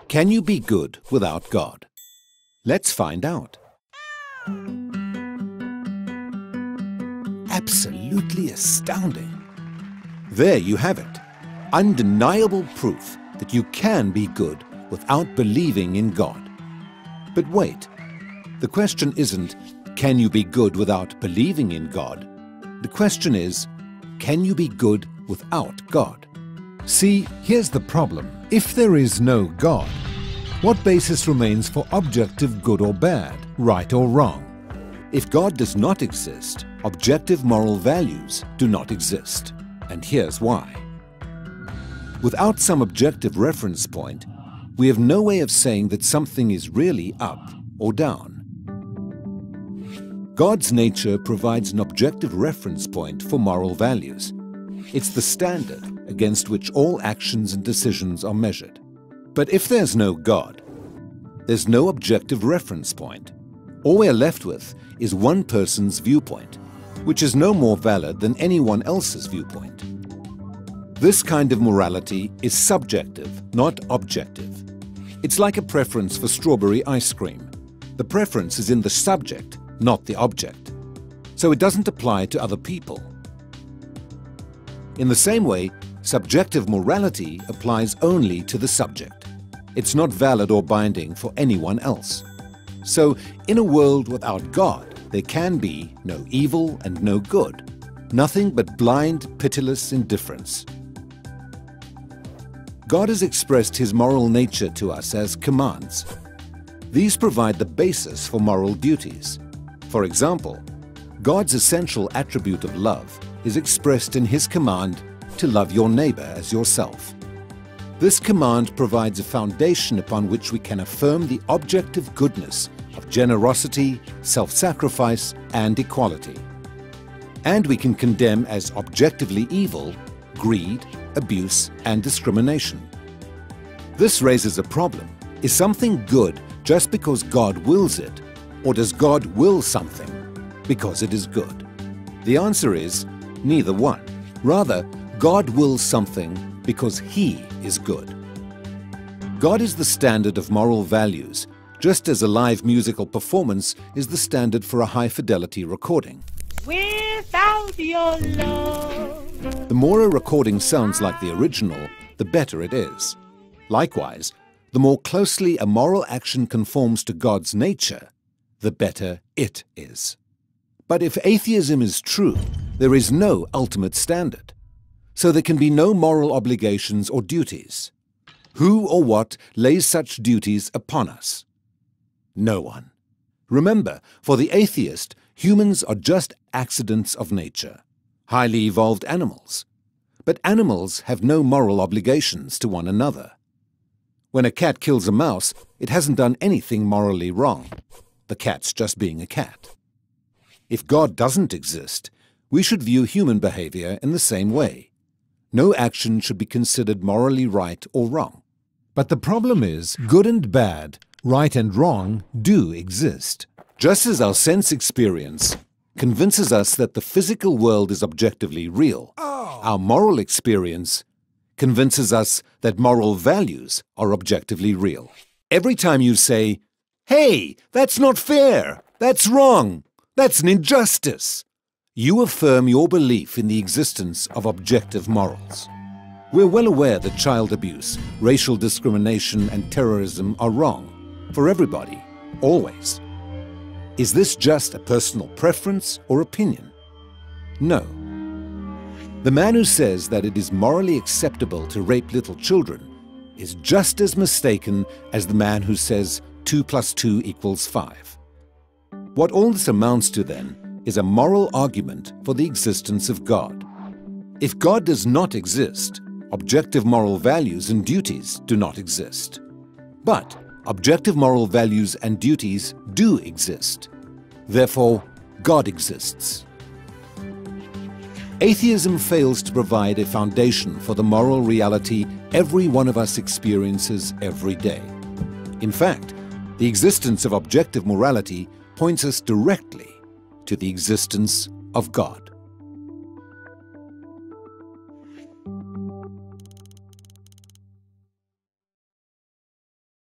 Can you be good without God? Let's find out. Absolutely astounding. There you have it. Undeniable proof that you can be good without believing in God. But wait, the question isn't, can you be good without believing in God? The question is, can you be good without God? See, here's the problem. If there is no God, what basis remains for objective good or bad, right or wrong? If God does not exist, objective moral values do not exist. And here's why. Without some objective reference point, we have no way of saying that something is really up or down. God's nature provides an objective reference point for moral values. It's the standard against which all actions and decisions are measured. But if there's no God, there's no objective reference point. All we're left with is one person's viewpoint, which is no more valid than anyone else's viewpoint. This kind of morality is subjective, not objective. It's like a preference for strawberry ice cream. The preference is in the subject, not the object. So it doesn't apply to other people. In the same way, subjective morality applies only to the subject. It's not valid or binding for anyone else. So, in a world without God, there can be no evil and no good, nothing but blind, pitiless indifference. God has expressed His moral nature to us as commands. These provide the basis for moral duties. For example, God's essential attribute of love is expressed in His command to love your neighbor as yourself. This command provides a foundation upon which we can affirm the objective goodness of generosity, self-sacrifice, and equality. And we can condemn as objectively evil greed, abuse, and discrimination. This raises a problem. Is something good just because God wills it, or does God will something because it is good? The answer is neither one. Rather, God wills something because He is good. God is the standard of moral values, just as a live musical performance is the standard for a high-fidelity recording. Without your love. The more a recording sounds like the original, the better it is. Likewise, the more closely a moral action conforms to God's nature, the better it is. But if atheism is true, there is no ultimate standard. So there can be no moral obligations or duties. Who or what lays such duties upon us? No one. Remember, for the atheist, humans are just accidents of nature, highly evolved animals. But animals have no moral obligations to one another. When a cat kills a mouse, it hasn't done anything morally wrong. The cat's just being a cat. If God doesn't exist, we should view human behavior in the same way. No action should be considered morally right or wrong. But the problem is, good and bad, right and wrong, do exist. Just as our sense experience convinces us that the physical world is objectively real, our moral experience convinces us that moral values are objectively real. Every time you say, "Hey, that's not fair, that's wrong, that's an injustice," you affirm your belief in the existence of objective morals. We're well aware that child abuse, racial discrimination, and terrorism are wrong for everybody, always. Is this just a personal preference or opinion? No. The man who says that it is morally acceptable to rape little children is just as mistaken as the man who says 2 + 2 = 5. What all this amounts to, then, is a moral argument for the existence of God. If God does not exist, objective moral values and duties do not exist. But objective moral values and duties do exist. Therefore, God exists. Atheism fails to provide a foundation for the moral reality every one of us experiences every day. In fact, the existence of objective morality points us directly to the existence of God.